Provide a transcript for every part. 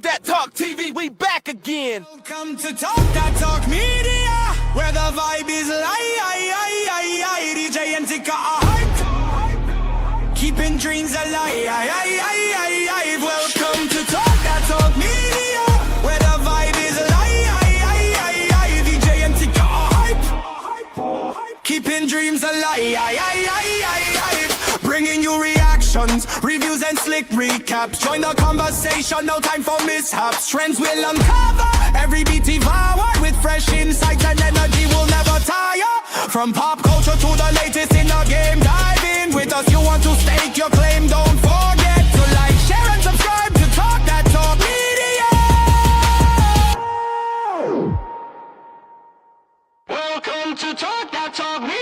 That Talk TV, we back again. Welcome to Talk That Talk Media, where the vibe is live. DJ and Tika are hype, keeping dreams alive. Welcome to Talk That Talk Media, where the vibe is live. DJ and Tika are hype, keeping dreams alive. Bringing you reactions, reviews and slick recaps. Join the conversation, no time for mishaps. Trends will uncover, every beat devoured with fresh insights and energy will never tire. From pop culture to the latest in the game, dive in with us. You want to stake your claim, don't forget to like, share and subscribe to Talk That Talk Media. Welcome to Talk That Talk Media.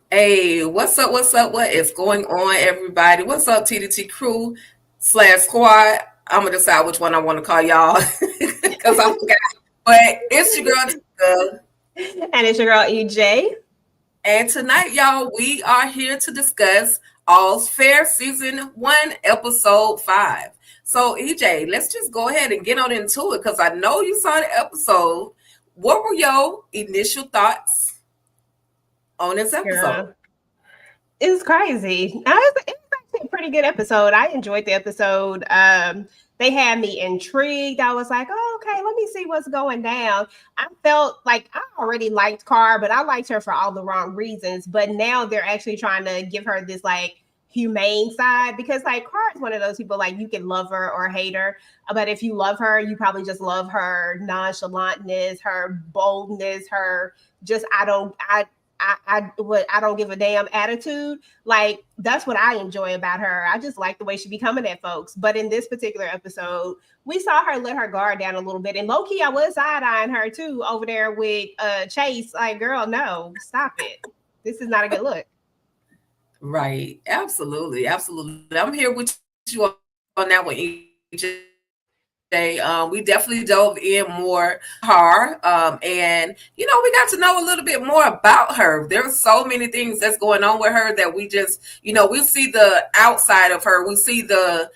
Hey, what's up? What is going on, everybody? What's up, TDT crew / squad? I'm gonna decide which one I want to call y'all because I forgot. But it's your girl Tika. And it's your girl EJ. And tonight, y'all, we are here to discuss All's Fair Season 1, Episode 5. So, EJ, let's just go ahead and get on into it because I know you saw the episode. What were your initial thoughts on this episode? It was crazy. It was actually a pretty good episode. I enjoyed the episode. They had me intrigued. I was like, oh, okay, let me see what's going down. I felt like I already liked Car, but I liked her for all the wrong reasons. But now they're actually trying to give her this like humane side because like Car is one of those people like you can love her or hate her. But if you love her, you probably just love her nonchalantness, her boldness, her just I don't give a damn attitude. Like that's what I enjoy about her. I just like the way she be coming at folks. But in this particular episode, we saw her let her guard down a little bit. And low-key, I was side-eyeing her too over there with Chase. Like, girl, no, stop it. This is not a good look. Right. Absolutely. I'm here with you on that one, EJ. We definitely dove in more her and we got to know a little bit more about her. There's so many things that's going on with her that we just we see the outside of her, we see the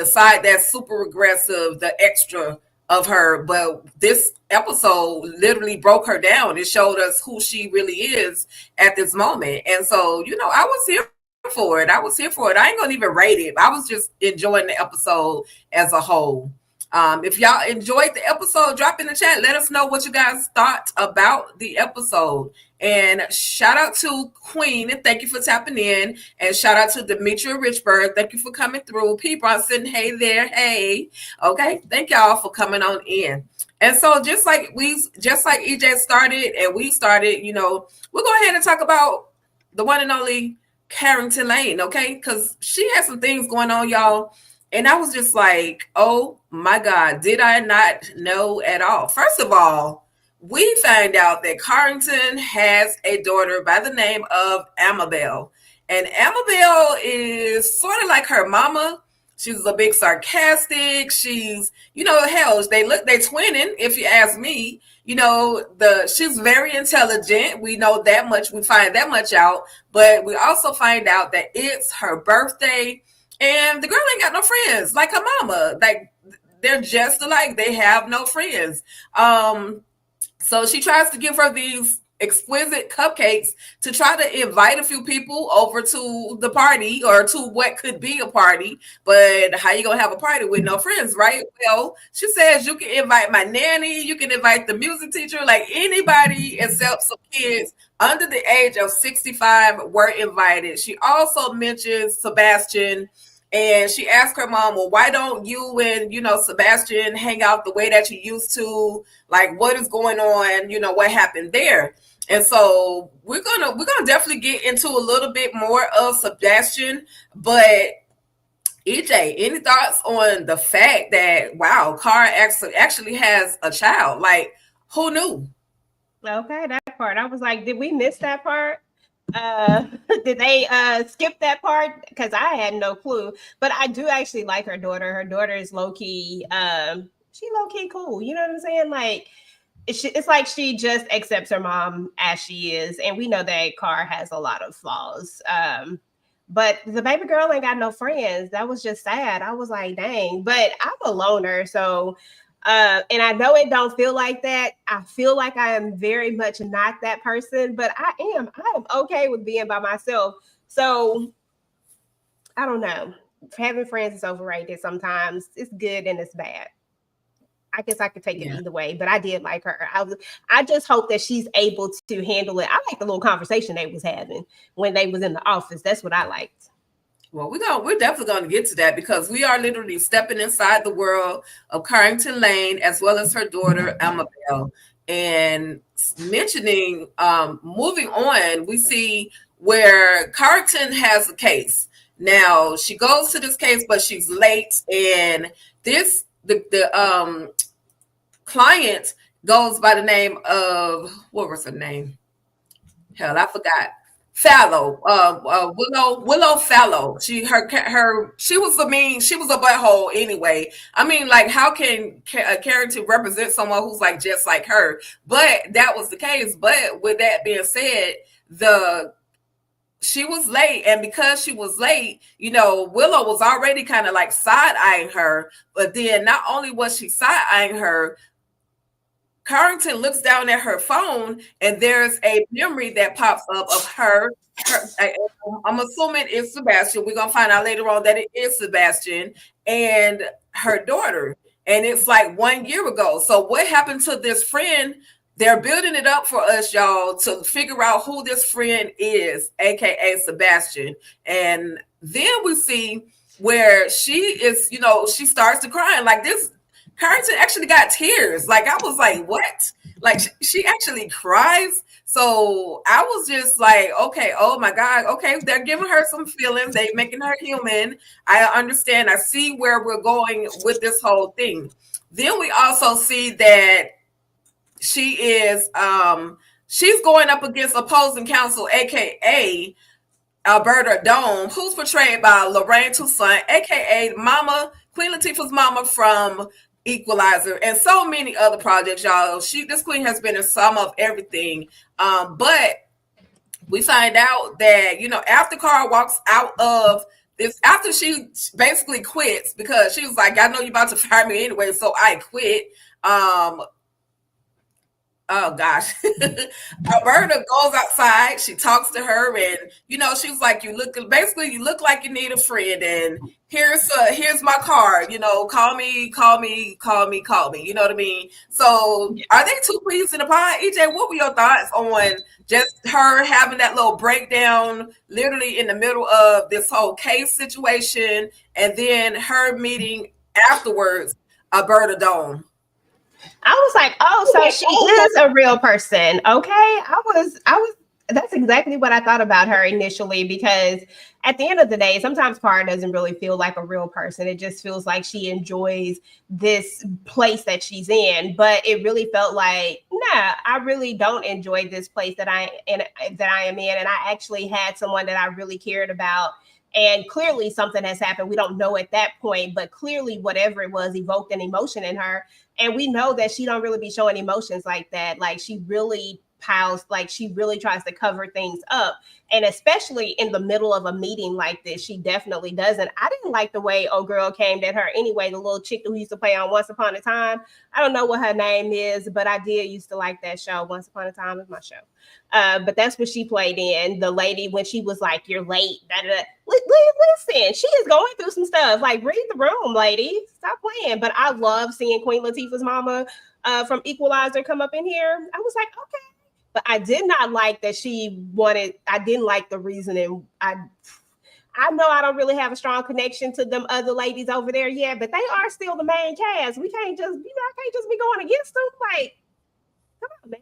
side that's super aggressive, the extra of her, but this episode literally broke her down. It showed us who she really is at this moment. And so I was here for it. I ain't gonna even rate it. I was just enjoying the episode as a whole. If y'all enjoyed the episode, drop in the chat. Let us know what you guys thought about the episode. And shout out to Queen, and thank you for tapping in. And shout out to Demetria Richburg. Thank you for coming through. P. Bronson, hey there, hey. Okay, thank y'all for coming on in. And so just like EJ started and we started, we'll go ahead and talk about the one and only Carrington Lane, okay? Because she has some things going on, y'all. And I was just like, oh my God, did I not know at all? First of all, we find out that Carrington has a daughter by the name of Amabel. And Amabel is sort of like her mama. She's a big sarcastic. She's, hell, they twinning, if you ask me. She's very intelligent. We know that much. We find that much out. But we also find out that it's her birthday. And the girl ain't got no friends like her mama. Like they're just alike. They have no friends. So she tries to give her these exquisite cupcakes to try to invite a few people over to the party or to what could be a party. But how you gonna have a party with no friends, right? Well, she says you can invite my nanny, you can invite the music teacher, like anybody except some kids under the age of 65 were invited. She also mentions Sebastian. And she asked her mom, well, why don't you and, Sebastian hang out the way that you used to? Like, what is going on? What happened there? And so we're gonna definitely get into a little bit more of Sebastian. But EJ, any thoughts on the fact that, wow, Car actually has a child? Like, who knew? Okay, that part. I was like, did we miss that part? Did they skip that part? Because I had no clue. But I do actually like her daughter. Her daughter is low-key, she low-key cool. You know what I'm saying? Like, it's like she just accepts her mom as she is. And we know that Car has a lot of flaws. But the baby girl ain't got no friends. That was just sad. I was like, dang. But I'm a loner, so and I know it don't feel like that. I feel like I am very much not that person, but I am okay with being by myself. So I don't know. Having friends is overrated sometimes. It's good and it's bad. I guess I could take it either way, but I did like her. I just hope that she's able to handle it. I like the little conversation they was having when they was in the office. That's what I liked. Well, we're definitely going to get to that because we are literally stepping inside the world of Carrington Lane as well as her daughter Amabel. And mentioning moving on, we see where Carrington has a case. Now she goes to this case, but she's late, and the client goes by the name of, what was her name? Hell, I forgot. Fallow, Willow Fallow. She was a butthole anyway. I mean, like, how can a character represent someone who's like just like her? But that was the case. But with that being said, she was late, and because she was late, Willow was already kind of like side-eyeing her. But then not only was she side-eyeing her, Carrington looks down at her phone, and there's a memory that pops up of her. I'm assuming it's Sebastian. We're going to find out later on that it is Sebastian and her daughter. And it's like 1 year ago. So what happened to this friend? They're building it up for us, y'all, to figure out who this friend is, aka Sebastian. And then we see where she is, she starts to cry. Like, this Carrington actually got tears. Like, I was like, what? Like, she actually cries. So I was just like, okay, oh my God. Okay, they're giving her some feelings. They're making her human. I understand. I see where we're going with this whole thing. Then we also see that she is, she's going up against opposing counsel, aka Alberta Dome, who's portrayed by Lorraine Toussaint, aka Queen Latifah's mama from Equalizer, and so many other projects, y'all. This queen has been in some of everything. But we find out that, after Carl walks out of this, after she basically quits, because she was like, I know you're about to fire me anyway, so I quit. Oh gosh. Alberta goes outside, she talks to her, and she was like, you look like you need a friend, and here's my card, call me, you know what I mean? So are they two queens in the pod? EJ, what were your thoughts on just her having that little breakdown literally in the middle of this whole case situation, and then her meeting afterwards Alberta Dome? I was like, oh, so she is a real person. Okay. I was, that's exactly what I thought about her initially, because at the end of the day, sometimes Cara doesn't really feel like a real person. It just feels like she enjoys this place that she's in, but it really felt like, nah, I really don't enjoy this place that I am in. And I actually had someone that I really cared about. And clearly something has happened. We don't know at that point, but clearly whatever it was evoked an emotion in her. And we know that she don't really be showing emotions like that. Like, she really piles, like, she really tries to cover things up. And especially in the middle of a meeting like this, she definitely doesn't. I didn't like the way old girl came at her anyway, the little chick who used to play on Once Upon a Time. I don't know what her name is, but I did used to like that show. Once Upon a Time is my show. But that's what she played in. The lady, when she was like, you're late. Listen, she is going through some stuff. Like, read the room, lady. Stop playing. But I love seeing Queen Latifah's mama from Equalizer come up in here. I was like, okay. But I did not like that I didn't like the reasoning. I know I don't really have a strong connection to them other ladies over there yet, but they are still the main cast. We can't just, I can't just be going against them. Like, come on, man.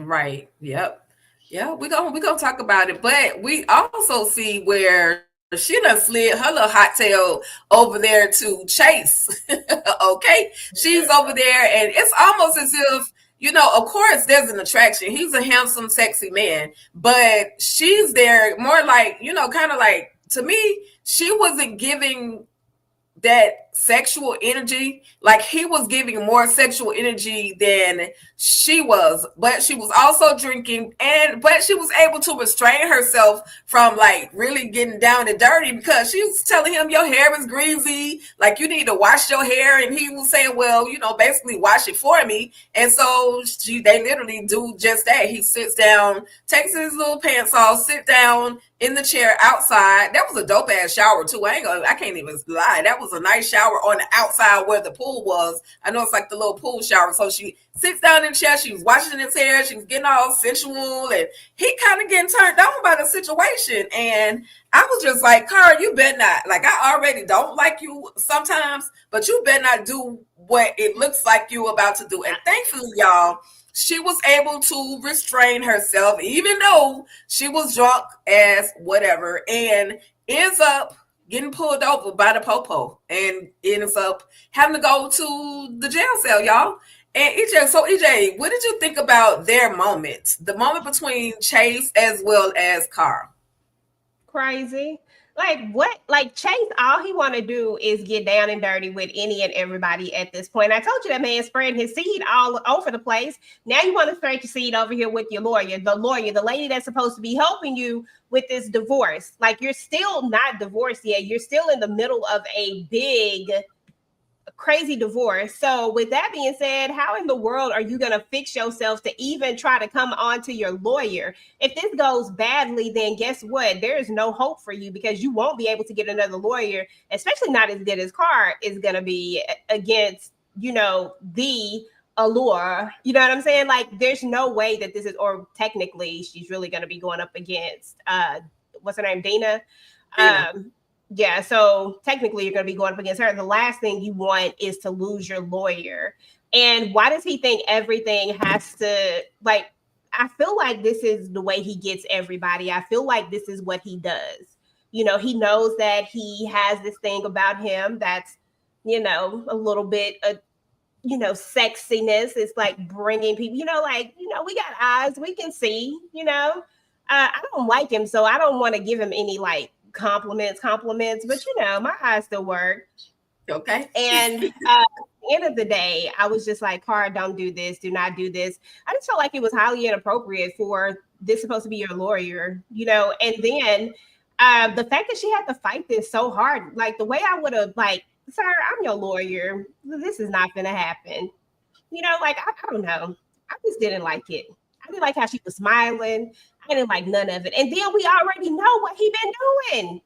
Right. Yep. Yeah, we're gonna talk about it. But we also see where she done slid her little hot tail over there to Chase. Okay. She's over there, and it's almost as if, of course there's an attraction. He's a handsome, sexy man, but she's there more like, kind of like, to me, she wasn't giving that sexual energy. Like he was giving more sexual energy than she was, but she was also drinking, but she was able to restrain herself from like really getting down and dirty, because she was telling him, your hair is greasy, like you need to wash your hair. And he was saying, well, basically wash it for me. And so they literally do just that. He sits down, takes his little pants off, sit down in the chair outside. That was a dope ass shower too. I can't even lie. That was a nice shower on the outside where the pool was. I know it's like the little pool shower. So she sits down in the chair. She was washing his hair. She was getting all sensual, and he kind of getting turned on by the situation. And I was just like, Cara, you better not. Like, I already don't like you sometimes, but you better not do what it looks like you about to do. And thankfully, y'all, she was able to restrain herself, even though she was drunk as whatever, and ends up getting pulled over by the popo and ends up having to go to the jail cell, y'all. And EJ, what did you think about their moment? The moment between Chase as well as Carl? Crazy. Like what? Like Chase, all he want to do is get down and dirty with any and everybody at this point. I told you that man spreading his seed all over the place. Now you want to spread your seed over here with your lawyer, the lady that's supposed to be helping you with this divorce. Like you're still not divorced yet. You're still in the middle of a big, crazy divorce. So with that being said, how in the world are you going to fix yourself to even try to come on to your lawyer? If this goes badly, then guess what? There is no hope for you, because you won't be able to get another lawyer, especially not as good as Carr is going to be against, the Allure. You know what I'm saying? Like there's no way that this is, or technically she's really going to be going up against, what's her name? Dina. Yeah, so technically you're going to be going up against her. The last thing you want is to lose your lawyer. And why does he think everything has to, like, I feel like this is the way he gets everybody. I feel like this is what he does. He knows that he has this thing about him that's, a little bit of, sexiness. It's like bringing people, we got eyes, we can see, I don't like him, so I don't want to give him any, like, compliments, but my eyes still work. Okay. And at the end of the day, I was just like, Cara, don't do this, do not do this. I just felt like it was highly inappropriate for this supposed to be your lawyer, and then the fact that she had to fight this so hard, like the way I would have, like, sir, I'm your lawyer, this is not gonna happen. Like I don't know. I just didn't like it. I didn't like how she was smiling. I didn't like none of it. And then we already know what he been doing.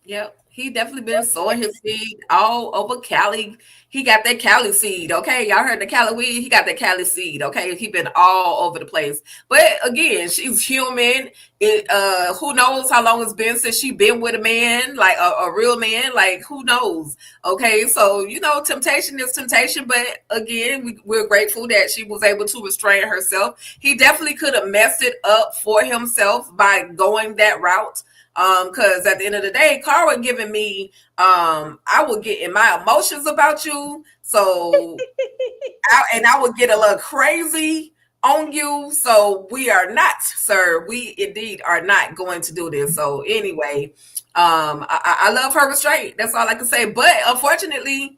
Yep. He definitely been sowing his seed all over Cali. He got that Cali seed. Okay. Y'all heard the Cali weed? He got that Cali seed. Okay. He been all over the place. But again, she's human. Who knows how long it's been since she been with a man, like a real man, like who knows? Okay. So, temptation is temptation. But again, we're grateful that she was able to restrain herself. He definitely could have messed it up for himself by going that route. Because at the end of the day, Cara giving me, I would get in my emotions about you. So, I would get a little crazy on you. So we are not, sir. We indeed are not going to do this. So anyway, I love her restraint. That's all I can say. But unfortunately,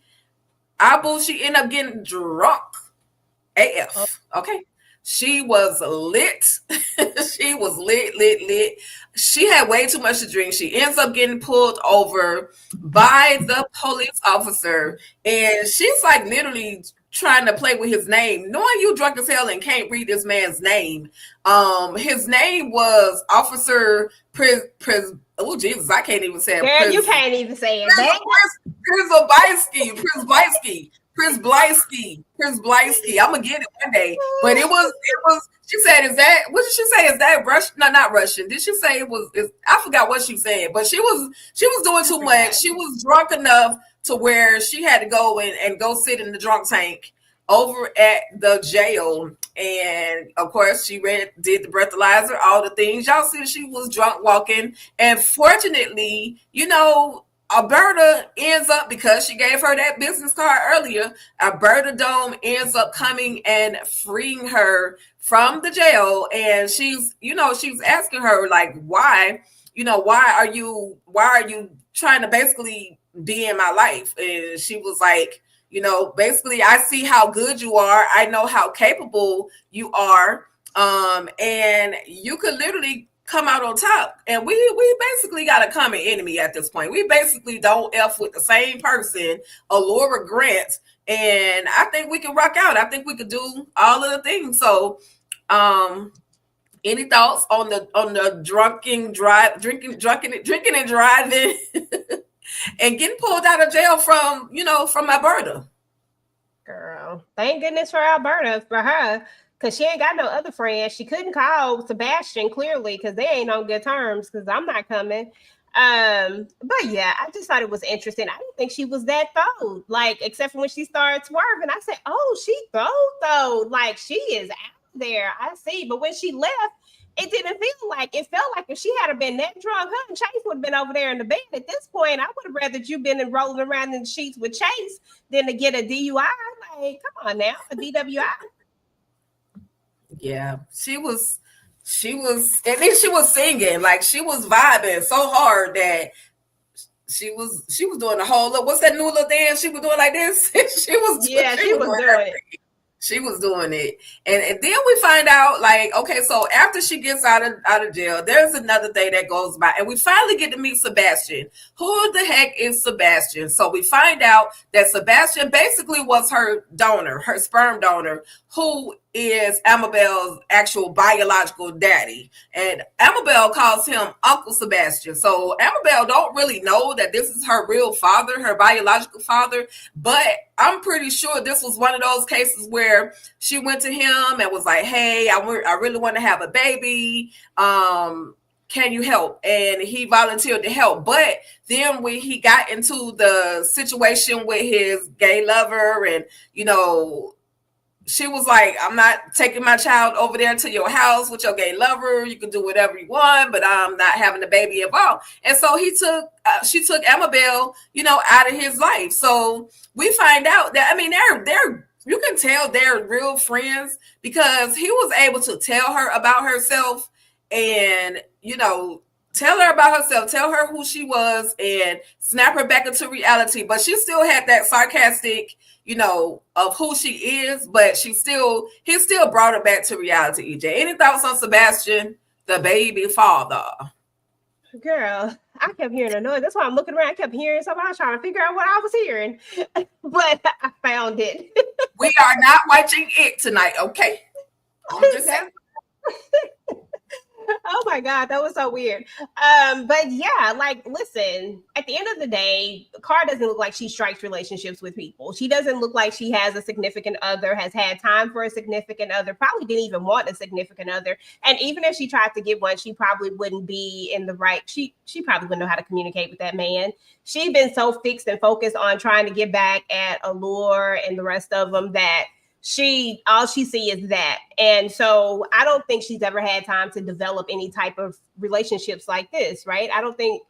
Abu, she ended up getting drunk AF. Okay. She was lit. She was lit. She had way too much to drink. She ends up getting pulled over by the police officer. And she's like literally trying to play with his name, knowing you drunk as hell and can't read this man's name. His name was Officer oh Jesus, I can't even say it. Girl, you can't even say it. Chris Blisky. I'm gonna get it one day. But it was. She said, "Is that what did she say? Is that Russian? No, not Russian. Did she say it was? I forgot what she said. But she was doing too much. She was drunk enough to where she had to go and go sit in the drunk tank over at the jail. And of course, she did the breathalyzer, all the things. Y'all see, she was drunk walking. And fortunately, Alberta ends up, because she gave her that business card earlier, Alberta Dome ends up coming and freeing her from the jail. And she's asking her, like, why are you trying to basically be in my life? And she was like, basically, I see how good you are. I know how capable you are. And you could literally come out on top. And we basically got a common enemy at this point. We basically don't F with the same person, Allura Grant. And I think we can rock out. I think we could do all of the things. So any thoughts on the drinking and driving and getting pulled out of jail from Alberta? Girl, thank goodness for Alberta, for her, because she ain't got no other friends. She couldn't call Sebastian, clearly, because they ain't on good terms, because I'm not coming. But yeah, I just thought it was interesting. I didn't think she was that throwed, like, except for when she started swerving. I said, oh, she though, like, she is out there. I see. But when she left, it didn't feel like, it felt like if she had been that drunk, her and Chase would have been over there in the bed. At this point, I would have rather you been rolling around in the sheets with Chase than to get a DUI. Like, come on now, a DWI. Yeah, she was, and then she was singing, like, she was vibing so hard that she was doing the whole what's that new little dance she was doing like this? she was doing it. She was doing it. And then we find out, like, okay, so after she gets out of jail, there's another day that goes by, and we finally get to meet Sebastian. Who the heck is Sebastian? So we find out that Sebastian basically was her donor, her sperm donor, who is Amabel's actual biological daddy. And Amabel calls him Uncle Sebastian. So Amabel don't really know that this is her real father, her biological father, but I'm pretty sure this was one of those cases where she went to him and was like, hey, I really want to have a baby. Can you help? And he volunteered to help. But then when he got into the situation with his gay lover, and, she was like, I'm not taking my child over there to your house with your gay lover. You can do whatever you want, but I'm not having the baby involved. And so she took Amabel, out of his life. So we find out that, I mean, they're you can tell they're real friends, because he was able to tell her about herself and, tell her about herself, tell her who she was, and snap her back into reality. But she still had that sarcastic, of who she is, but he still brought her back to reality. EJ, any thoughts on Sebastian, the baby father? Girl, I kept hearing a noise. That's why I'm looking around. I kept hearing something. I was trying to figure out what I was hearing, but I found it. We are not watching it tonight, okay? I'm just saying. Oh my God, that was so weird. But yeah, like, listen, at the end of the day, Car doesn't look like she strikes relationships with people. She doesn't look like she has a significant other, has had time for a significant other, probably didn't even want a significant other. And even if she tried to get one, she probably wouldn't be in the right, she probably wouldn't know how to communicate with that man. She's been so fixed and focused on trying to get back at Allure and the rest of them that all she see is that. And so I don't think she's ever had time to develop any type of relationships like this, right? I don't think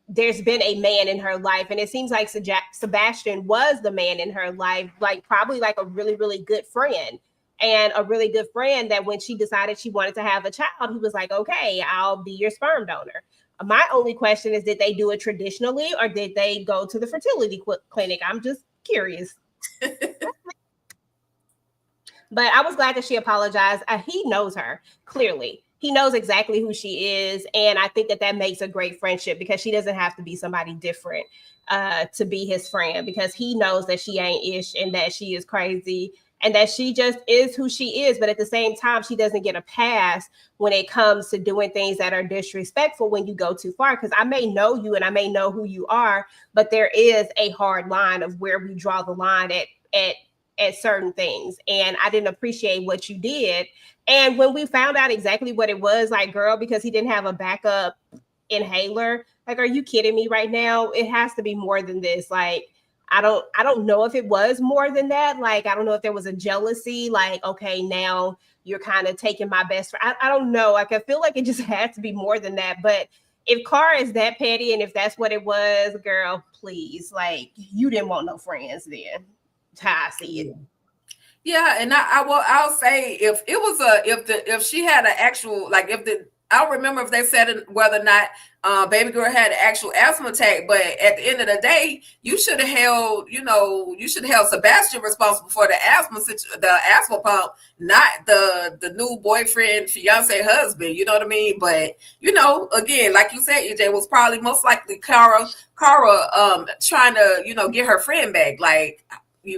there's been a man in her life. And it seems like Sebastian was the man in her life, like probably like a really, really good friend. And a really good friend that when she decided she wanted to have a child, he was like, okay, I'll be your sperm donor. My only question is, did they do it traditionally or did they go to the fertility clinic? I'm just curious. But I was glad that she apologized. He knows her, clearly. He knows exactly who she is. And I think that makes a great friendship, because she doesn't have to be somebody different to be his friend, because he knows that she ain't ish and that she is crazy and that she just is who she is. But at the same time, she doesn't get a pass when it comes to doing things that are disrespectful when you go too far. Because I may know you and I may know who you are, but there is a hard line of where we draw the line at certain things. And I didn't appreciate what you did. And when we found out exactly what it was, like, girl, because he didn't have a backup inhaler, like, are you kidding me right now? It has to be more than this. Like, I don't know if it was more than that. Like, I don't know if there was a jealousy, like, okay, now you're kind of taking my best friend. I don't know. Like, I feel like it just had to be more than that. But if Cara is that petty and if that's what it was, girl, please, like, you didn't want no friends then. That's how I see it. Yeah, and I'll say if it was if she had an actual, like, I don't remember if they said whether or not baby girl had an actual asthma attack, but at the end of the day, you should have held Sebastian responsible for the asthma pump, not the new boyfriend, fiance, husband. You know what I mean? But again, like you said, EJ, was probably most likely Cara trying to get her friend back. Like,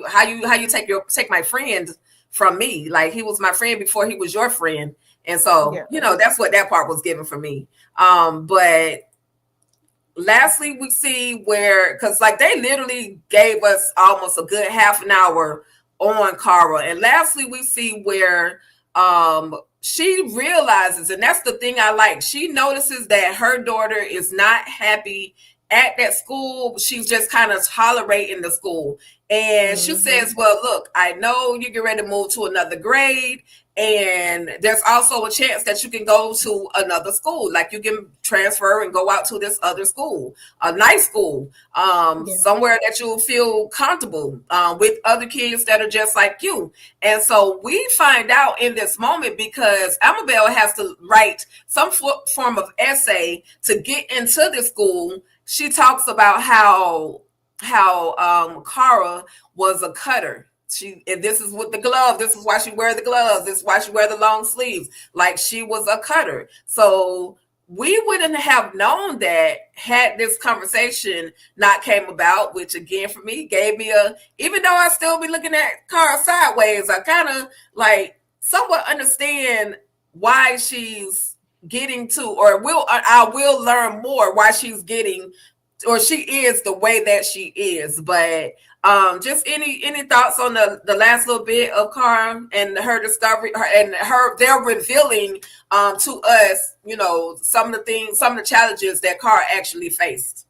how you take my friend from me? Like, he was my friend before he was your friend. And so, that's what that part was given for me. But lastly, we see where, because like they literally gave us almost a good half an hour on Cara. And lastly, we see where she realizes, and that's the thing I like, she notices that her daughter is not happy at that school. She's just kind of tolerating the school. And she says, well, look, I know you get ready to move to another grade. And there's also a chance that you can go to another school. Like, you can transfer and go out to this other school, a nice school, somewhere that you'll feel comfortable with other kids that are just like you. And so we find out in this moment, because Amabel has to write some form of essay to get into this school. She talks about how Cara was a cutter. And this is with the glove. This is why she wear the gloves. This is why she wear the long sleeves. Like, she was a cutter. So we wouldn't have known that had this conversation not came about, which again for me gave me even though I still be looking at Cara sideways, I kind of like somewhat understand why she's getting to, or I will learn more why she's getting, or she is the way that she is. But just any thoughts on the last little bit of Cara and her discovery, they're revealing to us, some of the challenges that Cara actually faced.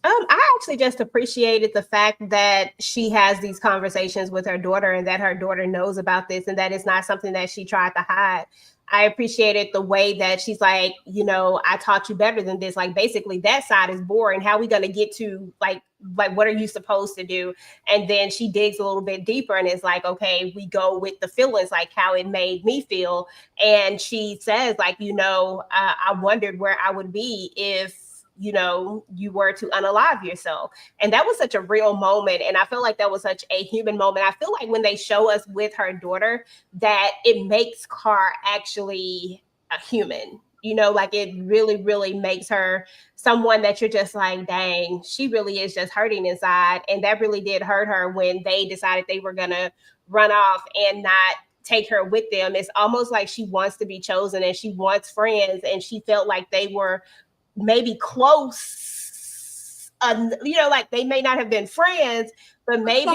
I actually just appreciated the fact that she has these conversations with her daughter, and that her daughter knows about this, and that it's not something that she tried to hide. I appreciated the way that she's like, I taught you better than this. Like, basically that side is boring. How are we going to get to like, what are you supposed to do? And then she digs a little bit deeper and is like, okay, we go with the feelings, like how it made me feel. And she says like, I wondered where I would be if, you were to unalive yourself. And that was such a real moment. And I feel like that was such a human moment. I feel like when they show us with her daughter, that it makes Cara actually a human, like it really, really makes her someone that you're just like, dang, she really is just hurting inside. And that really did hurt her when they decided they were going to run off and not take her with them. It's almost like she wants to be chosen and she wants friends. And she felt like they were maybe close, like they may not have been friends, but maybe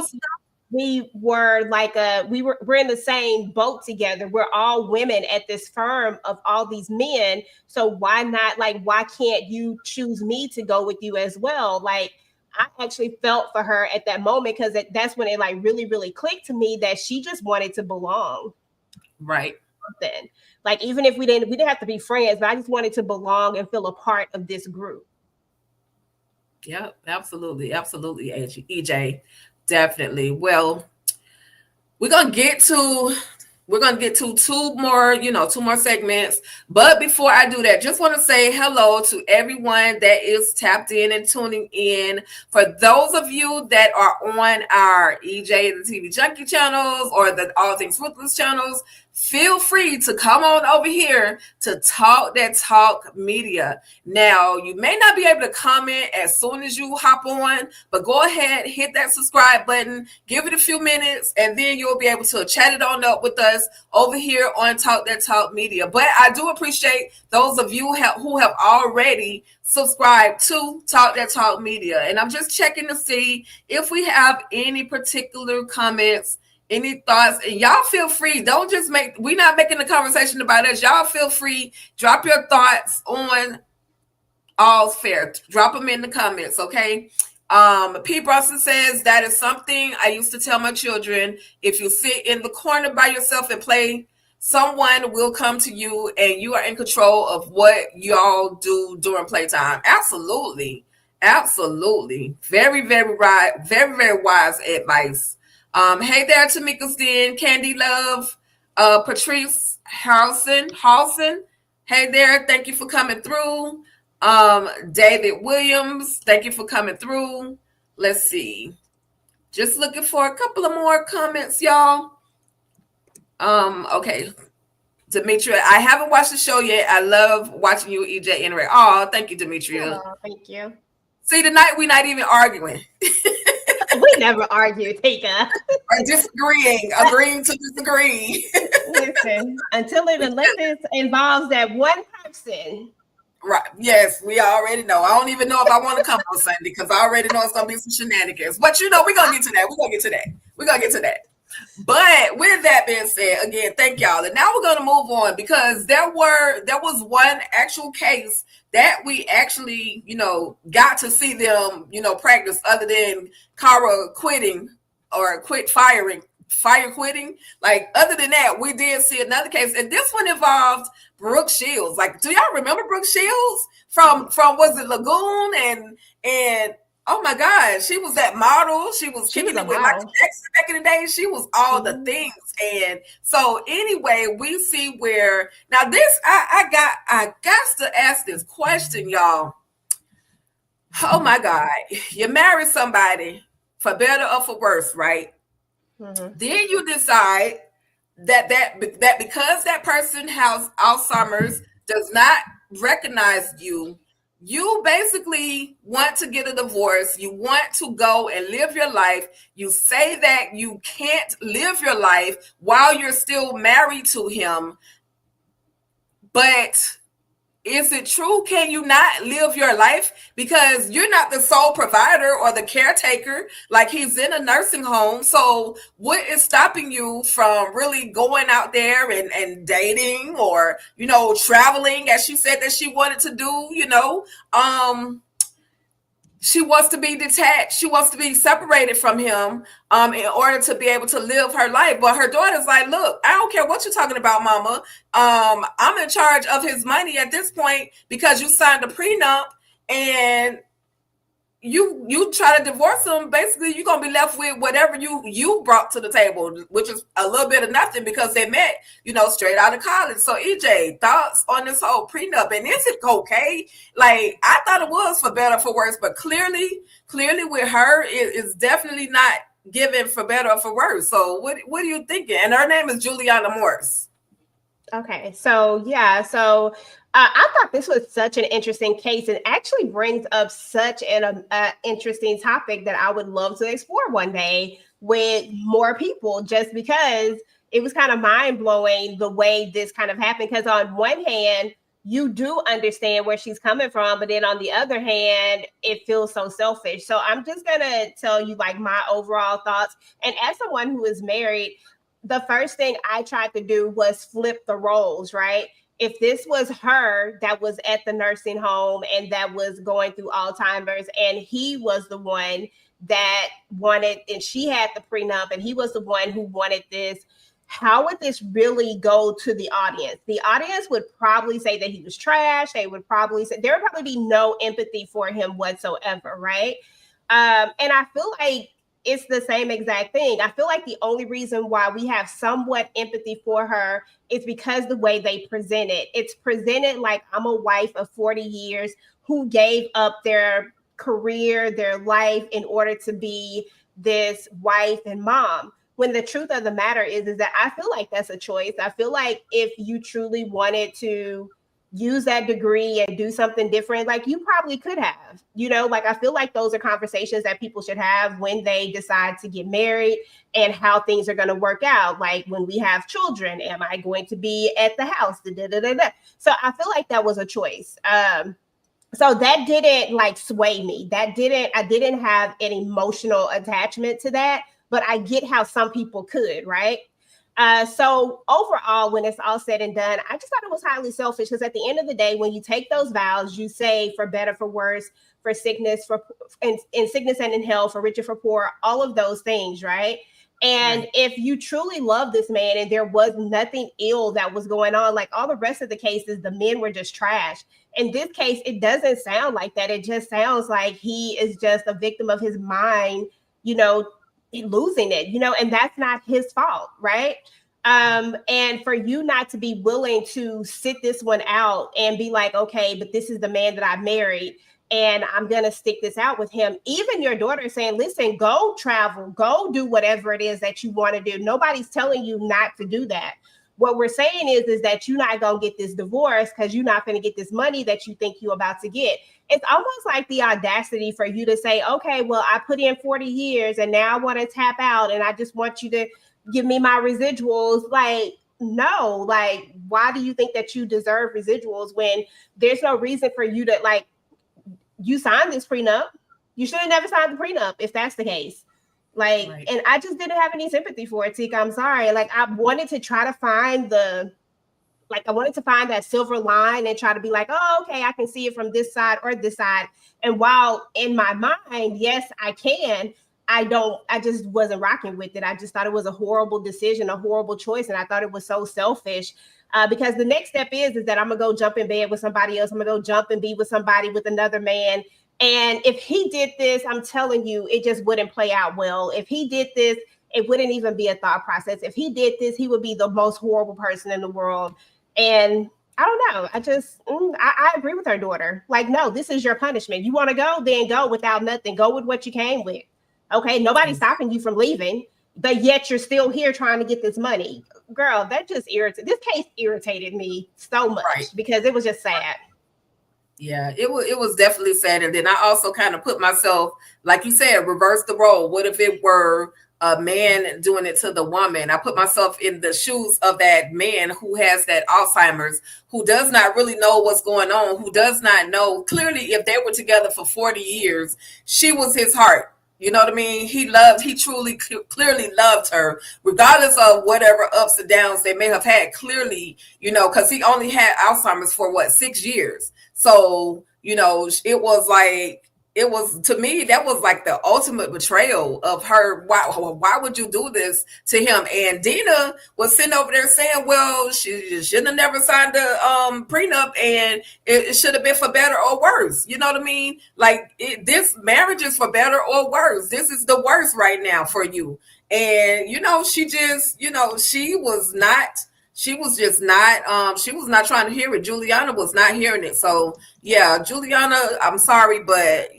we were like we're in the same boat together. We're all women at this firm of all these men. So why not, like, why can't you choose me to go with you as well? Like, I actually felt for her at that moment, because that's when it like really, really clicked to me that she just wanted to belong. Right. Then, like, even if we didn't have to be friends, but I just wanted to belong and feel a part of this group. Yeah, absolutely. Absolutely, EJ. Definitely. Well, we're gonna get to two more segments. But before I do that, just want to say hello to everyone that is tapped in and tuning in. For those of you that are on our EJ the TV Junkie channels or the All Things Ruthless channels, feel free to come on over here to Talk That Talk Media. Now, you may not be able to comment as soon as you hop on, but go ahead, hit that subscribe button, give it a few minutes, and then you'll be able to chat it on up with us over here on Talk That Talk Media. But I do appreciate those of you who have already subscribed to Talk That Talk Media. And I'm just checking to see if we have any particular comments, any thoughts. And y'all feel free. Don't just we're not making the conversation about us. Y'all feel free. Drop your thoughts on All's Fair. Drop them in the comments, okay? P. Brunson says, that is something I used to tell my children. If you sit in the corner by yourself and play someone will come to you and you are in control of what y'all do during playtime. Absolutely. Absolutely. Very, very right. Very, very wise advice. Hey there, Tamika's Den, Candy Love, Patrice Halson. Hey there, thank you for coming through. David Williams, thank you for coming through. Let's see. Just looking for a couple of more comments, y'all. Okay. Demetria, I haven't watched the show yet. I love watching you, EJ, Ray. Oh, thank you, Demetria. Oh, thank you. See, tonight we're not even arguing. We never argue, Tika. Or disagreeing, agreeing to disagree. Listen, unless it involves that one person. Right. Yes, we already know. I don't even know if I want to come on Sunday because I already know it's going to be some shenanigans. But we're going to get to that. We're going to get to that. But with that being said, again, thank y'all. And now we're going to move on because there was one actual case that we actually, got to see them, practice other than Kara quitting or fire quitting. Like, other than that, we did see another case. And this one involved Brooke Shields. Like, do y'all remember Brooke Shields from was it Lagoon and oh my God, she was that model. She was kicking it with Michael Jackson back in the day. She was all the things. And so anyway, we see where now this I got to ask this question, y'all. Oh my God, you marry somebody for better or for worse, right? Mm-hmm. Then you decide that because that person has Alzheimer's does not recognize you. You basically want to get a divorce. You want to go and live your life. You say that you can't live your life while you're still married to him. But is it true? Can you not live your life? Because you're not the sole provider or the caretaker. Like, he's in a nursing home. So what is stopping you from really going out there and dating or, traveling, as she said that she wanted to do, she wants to be detached. She wants to be separated from him in order to be able to live her life. But her daughter's like, look, I don't care what you're talking about, mama. I'm in charge of his money at this point because you signed a prenup and you try to divorce him. Basically, you're going to be left with whatever you brought to the table, which is a little bit of nothing because they met, straight out of college. So EJ, thoughts on this whole prenup? And is it okay? Like, I thought it was for better or for worse, but clearly with her, it is definitely not given for better or for worse. So what are you thinking? And her name is Juliana Morse. Okay, so I thought this was such an interesting case and actually brings up such an interesting topic that I would love to explore one day with more people, just because it was kind of mind-blowing the way this kind of happened. Because on one hand, you do understand where she's coming from, but then on the other hand, it feels so selfish. So I'm just going to tell you like my overall thoughts. And as someone who is married, the first thing I tried to do was flip the roles, right? If this was her that was at the nursing home and that was going through Alzheimer's and he was the one that wanted, and she had the prenup and he was the one who wanted this, how would this really go to the audience? The audience would probably say that he was trash. They would probably say there would probably be no empathy for him whatsoever, right? And I feel like it's the same exact thing. I feel like the only reason why we have somewhat empathy for her is because the way they present it. It's presented like I'm a wife of 40 years who gave up their career, their life in order to be this wife and mom. When the truth of the matter is that I feel like that's a choice. I feel like if you truly wanted to use that degree and do something different, like you probably could have, like I feel like those are conversations that people should have when they decide to get married and how things are going to work out. Like when we have children, am I going to be at the house? So I feel like that was a choice. So that didn't like sway me. I didn't have an emotional attachment to that, but I get how some people could, right? So overall, when it's all said and done, I just thought it was highly selfish because at the end of the day, when you take those vows, you say for better, for worse, for sickness, in sickness and in health, for richer, for poor, all of those things, right? And if you truly love this man and there was nothing ill that was going on, like all the rest of the cases, the men were just trash. In this case, it doesn't sound like that. It just sounds like he is just a victim of his mind, you know, losing it, you know, and that's not his fault, right? And for you not to be willing to sit this one out and be like, okay, but this is the man that I married and I'm going to stick this out with him. Even your daughter is saying, listen, go travel, go do whatever it is that you want to do. Nobody's telling you not to do that. What we're saying is that you're not going to get this divorce because you're not going to get this money that you think you're about to get. It's almost like the audacity for you to say, okay, well, I put in 40 years and now I want to tap out and I just want you to give me my residuals. Like, no, like, why do you think that you deserve residuals when there's no reason for you to, like, you signed this prenup. You should have never signed the prenup if that's the case. Like, right. And I just didn't have any sympathy for it, Tika. I'm sorry. Like, I wanted to try to find I wanted to find that silver line and try to be like, oh, okay, I can see it from this side or this side. And while in my mind, yes, I can, I just wasn't rocking with it. I just thought it was a horrible decision, a horrible choice. And I thought it was so selfish because the next step is that I'm going to go jump in bed with somebody else. I'm going to go jump and be with somebody with another man. And if he did this, I'm telling you, it just wouldn't play out well. If he did this, it wouldn't even be a thought process. If he did this, he would be the most horrible person in the world. And I don't know. I agree with her daughter. Like, no, this is your punishment. You want to go, then go without nothing. Go with what you came with. Okay, nobody's stopping you from leaving, but yet you're still here trying to get this money. Girl, that just irritated. This case irritated me so much because it was just sad. Yeah, it was definitely sad. And then I also kind of put myself, like you said, reverse the role. What if it were a man doing it to the woman? I put myself in the shoes of that man who has that Alzheimer's, who does not really know what's going on, who does not know. Clearly, if they were together for 40 years, she was his heart. You know what I mean? He truly, clearly loved her, regardless of whatever ups and downs they may have had. Clearly, you know, because he only had Alzheimer's for 6 years. So, you know, to me, that was like the ultimate betrayal of her. Why would you do this to him? And Dina was sitting over there saying, well, she shouldn't have never signed the prenup and it should have been for better or worse. You know what I mean? Like this marriage is for better or worse. This is the worst right now for you. And, you know, she just, you know, she was not trying to hear it. Juliana was not hearing it. So yeah, Juliana, I'm sorry, but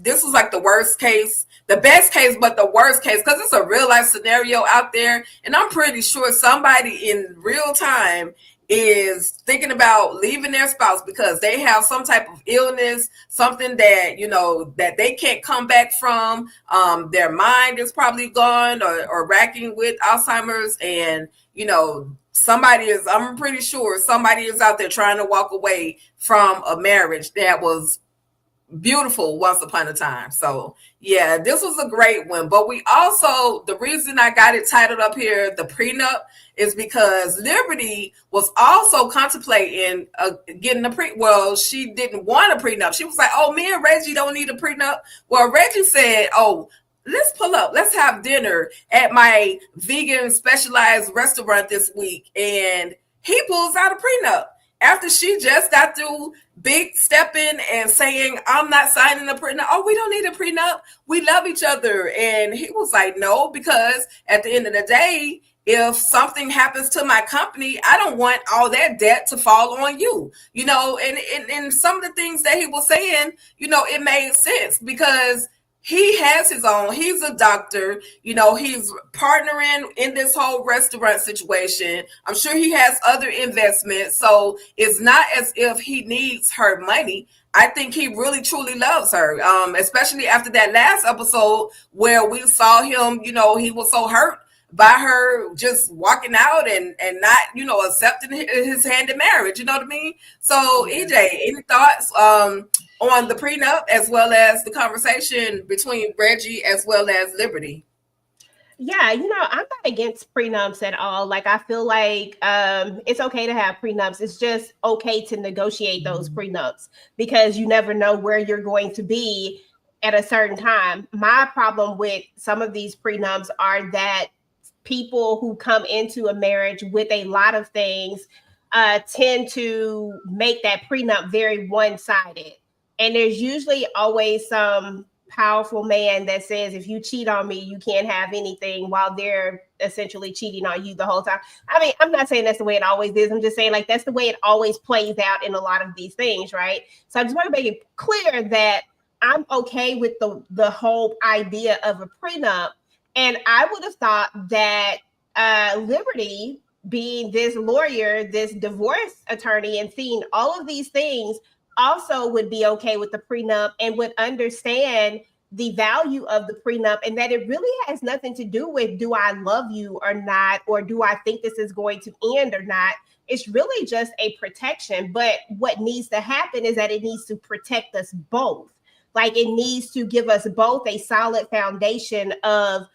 this was like the worst case, the best case, but the worst case, because it's a real life scenario out there. And I'm pretty sure somebody in real time is thinking about leaving their spouse because they have some type of illness, something that, you know, that they can't come back from. Their mind is probably gone or racking with Alzheimer's. And, you know, I'm pretty sure somebody is out there trying to walk away from a marriage that was beautiful once upon a time. So yeah, this was a great one. But we also, the reason I got it titled up here, the prenup, is because Liberty was also contemplating getting she didn't want a prenup. She was like, oh, me and Reggie don't need a prenup. Well, Reggie said, oh, let's pull up. Let's have dinner at my vegan specialized restaurant this week. And he pulls out a prenup after she just got through big stepping and saying, I'm not signing a prenup. Oh, we don't need a prenup. We love each other. And he was like, no, because at the end of the day, if something happens to my company, I don't want all that debt to fall on you, you know, and some of the things that he was saying, you know, it made sense because he has his own, he's a doctor, you know, he's partnering in this whole restaurant situation. I'm sure he has other investments. So it's not as if he needs her money. I think he really, truly loves her, especially after that last episode where we saw him, you know, he was so hurt by her just walking out and not, you know, accepting his hand in marriage. You know what I mean? So EJ, any thoughts on the prenup as well as the conversation between Reggie as well as Liberty? Yeah, you know, I'm not against prenups at all. Like, I feel like it's okay to have prenups. It's just okay to negotiate those prenups because you never know where you're going to be at a certain time. My problem with some of these prenups are that people who come into a marriage with a lot of things tend to make that prenup very one-sided. And there's usually always some powerful man that says, if you cheat on me, you can't have anything, while they're essentially cheating on you the whole time. I mean, I'm not saying that's the way it always is. I'm just saying, like, that's the way it always plays out in a lot of these things, right? So I just want to make it clear that I'm okay with the whole idea of a prenup. And I would have thought that Liberty, being this lawyer, this divorce attorney, and seeing all of these things, also would be okay with the prenup and would understand the value of the prenup, and that it really has nothing to do with, do I love you or not, or do I think this is going to end or not. It's really just a protection. But what needs to happen is that it needs to protect us both. Like, it needs to give us both a solid foundation of,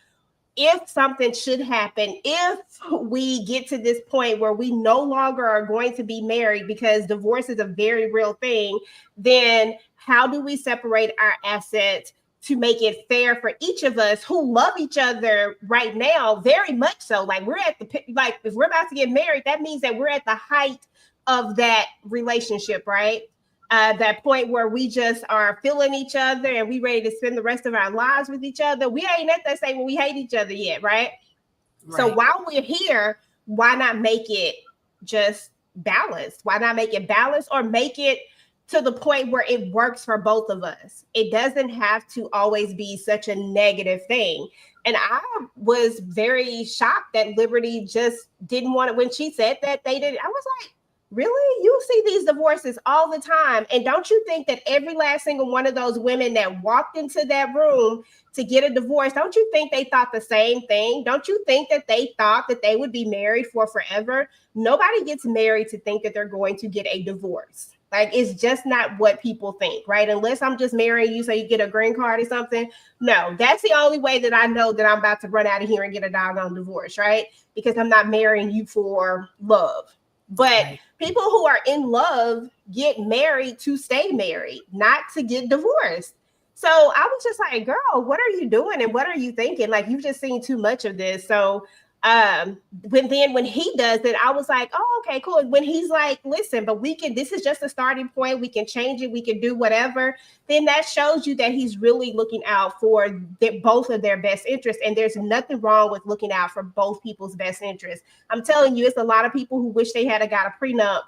if something should happen, if we get to this point where we no longer are going to be married, because divorce is a very real thing, then how do we separate our assets to make it fair for each of us who love each other right now, very much so. Like, we're at the, like, if we're about to get married, that means that we're at the height of that relationship, right? That point where we just are feeling each other and we ready to spend the rest of our lives with each other. We ain't at that stage when we hate each other yet, right? So while we're here, why not make it just balanced? Why not make it balanced, or make it to the point where it works for both of us? It doesn't have to always be such a negative thing. And I was very shocked that Liberty just didn't want it when she said that they did. I was like, really? You see these divorces all the time. And don't you think that every last single one of those women that walked into that room to get a divorce, don't you think they thought the same thing? Don't you think that they thought that they would be married for forever? Nobody gets married to think that they're going to get a divorce. Like, it's just not what people think, right? Unless I'm just marrying you so you get a green card or something. No, that's the only way that I know that I'm about to run out of here and get a doggone divorce, right? Because I'm not marrying you for love. But people who are in love get married to stay married, not to get divorced. So I was just like, girl, what are you doing? And what are you thinking? Like, you've just seen too much of this. So when he does it, I was like, oh, okay, cool. When he's like, listen, but this is just a starting point. We can change it. We can do whatever. Then that shows you that he's really looking out for both of their best interests. And there's nothing wrong with looking out for both people's best interests. I'm telling you, it's a lot of people who wish they had got a prenup.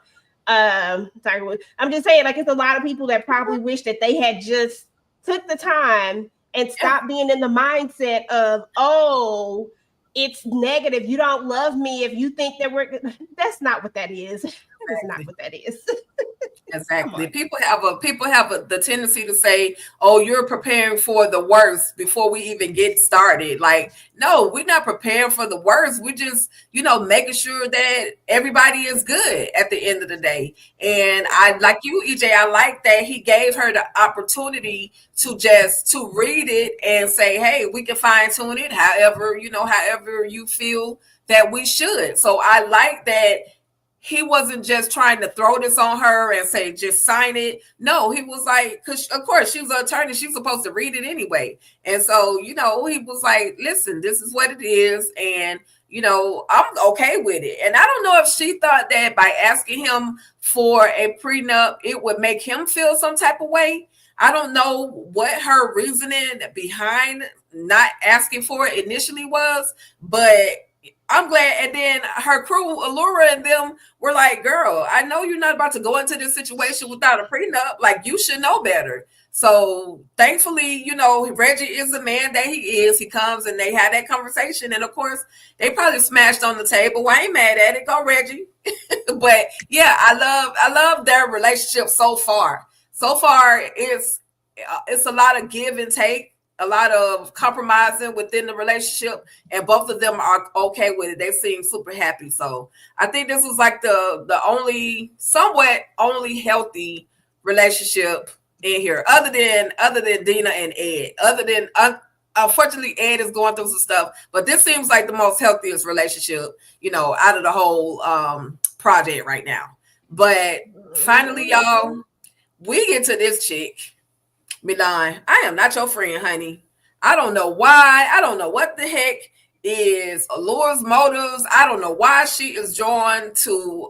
Sorry, I'm just saying, like, it's a lot of people that probably wish that they had just took the time and stopped being in the mindset of, oh, it's negative. You don't love me if you think that that's not what that is. That is not what that is. Exactly. People have the tendency to say, oh, you're preparing for the worst before we even get started. Like, no, we're not preparing for the worst. We're just, making sure that everybody is good at the end of the day. And I, like you, EJ, I like that he gave her the opportunity to read it and say, hey, we can fine tune it however you feel that we should. So I like that he wasn't just trying to throw this on her and say, just sign it. No, he was like, because of course she was an attorney, she's supposed to read it anyway. And so, he was like, listen, this is what it is. And, I'm okay with it. And I don't know if she thought that by asking him for a prenup, it would make him feel some type of way. I don't know what her reasoning behind not asking for it initially was, but I'm glad. And then her crew, Allura and them, were like, girl, I know you're not about to go into this situation without a prenup. Like, you should know better. So thankfully, Reggie is the man that he is. He comes and they had that conversation. And of course, they probably smashed on the table. Well, I ain't mad at it. Go, Reggie. But yeah, I love their relationship so far. So far, it's a lot of give and take, a lot of compromising within the relationship, and both of them are okay with it. They seem super happy. So I think this was like the somewhat only healthy relationship in here, other than Dina and Ed. Unfortunately, Ed is going through some stuff, but this seems like the most healthiest relationship, out of the whole project right now. But finally, y'all, we get to this chick. Milan, I am not your friend, honey. I don't know why. I don't know what the heck. is Allure's motives. I don't know why she is drawn to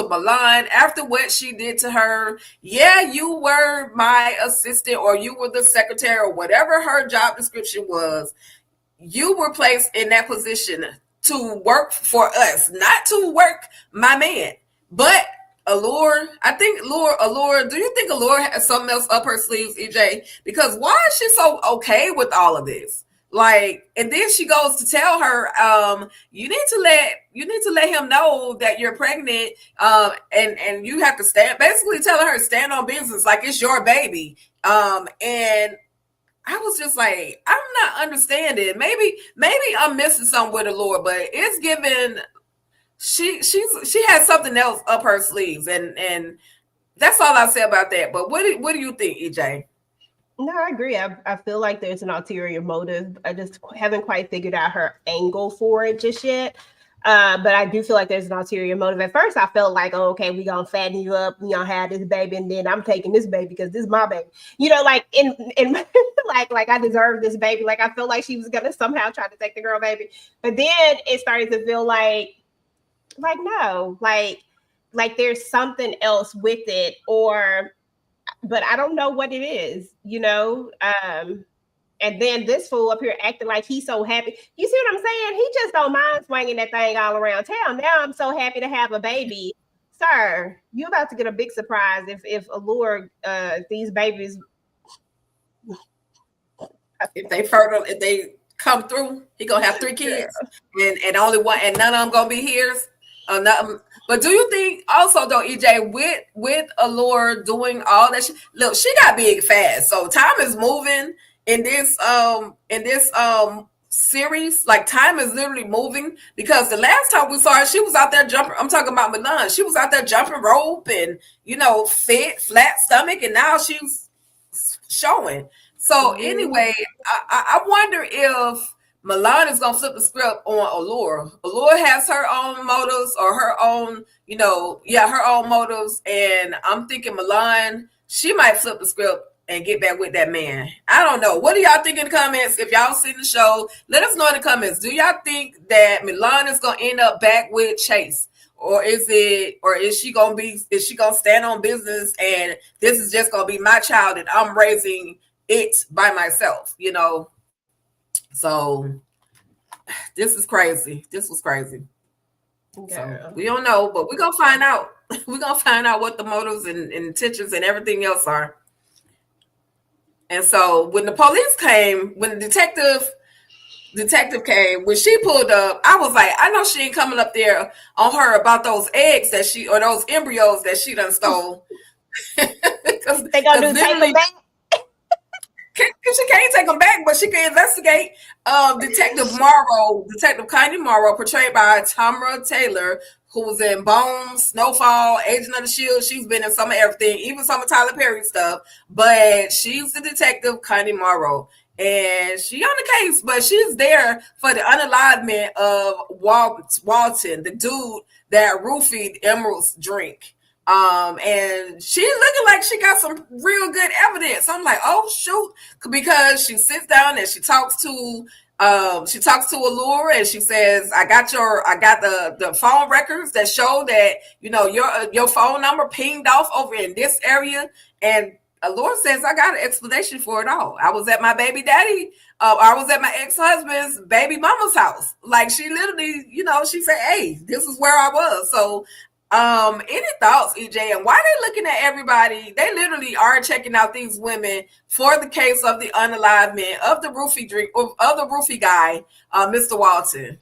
Milan after what she did to her. Yeah, you were my assistant, or you were the secretary, or whatever her job description was. You were placed in that position to work for us, not to work my man. But Allure, I think Allure, do you think Allure has something else up her sleeves, EJ? Because why is she so okay with all of this? Like, and then she goes to tell her, you need to let him know that you're pregnant, and you have to basically telling her stand on business like it's your baby. And I was just like, I'm not understanding. Maybe I'm missing something with Allure, but it's given she has something else up her sleeves, and that's all I say about that. But what do you think, EJ? No, I agree. I feel like there's an ulterior motive. I just haven't quite figured out her angle for it just yet. But I do feel like there's an ulterior motive. At first, I felt like, oh, okay, we gonna fatten you up, we gonna have this baby, and then I'm taking this baby because this is my baby. You know, like in like I deserve this baby. Like I feel like she was gonna somehow try to take the girl baby, but then it started to feel like no, like there's something else with it, but I don't know what it is, you know. And then this fool up here acting like he's so happy. You see what I'm saying? He just don't mind swinging that thing all around town. Now I'm so happy to have a baby. Sir, you about to get a big surprise if Allure, these babies. If they fertile, if they come through, he gonna have 3 kids, and only one, and none of them gonna be his. But do you think also though, EJ, with Allure doing all that, she got big fast. So time is moving in this series. Like time is literally moving, because the last time we saw her, she was out there jumping. I'm talking about Milan. She was out there jumping rope and fit, flat stomach, and now she's showing. So anyway, I wonder if Milan is gonna flip the script on Allure. Allure has her own motives, or her own, her own motives. And I'm thinking Milan, she might flip the script and get back with that man. I don't know. What do y'all think in the comments? If y'all seen the show, let us know in the comments. Do y'all think that Milan is gonna end up back with Chase? Or is she gonna stand on business and this is just gonna be my child and I'm raising it by myself, So this is crazy. This was crazy. So we don't know, but we're gonna find out. We're gonna find out what the motives and intentions and everything else are. And so when the police came, when the detective came, when she pulled up, I was like, I know she ain't coming up there on her about those eggs or those embryos that she done stole. They gonna take them back. She can't take them back, but she can investigate. Detective Connie Morrow, portrayed by Tamra Taylor, who was in Bones, Snowfall, Agent of the Shield. She's been in some of everything, even some of Tyler Perry stuff. But she's the detective, Connie Morrow. And she on the case, but she's there for the unalivement of Walton, the dude that roofied Emerald's drink. And she looking like she got some real good evidence. I'm like, oh shoot, because she sits down and she talks to Allure, and she says, I got the phone records that show that your phone number pinged off over in this area. And Allure says, I got an explanation for it all. I was at my baby daddy, I was at my ex-husband's baby mama's house. Like she literally, she said, hey, this is where I was. So any thoughts, EJ, and why they looking at everybody? They literally are checking out these women for the case of the unalivement of the roofie guy, Mr. Walton.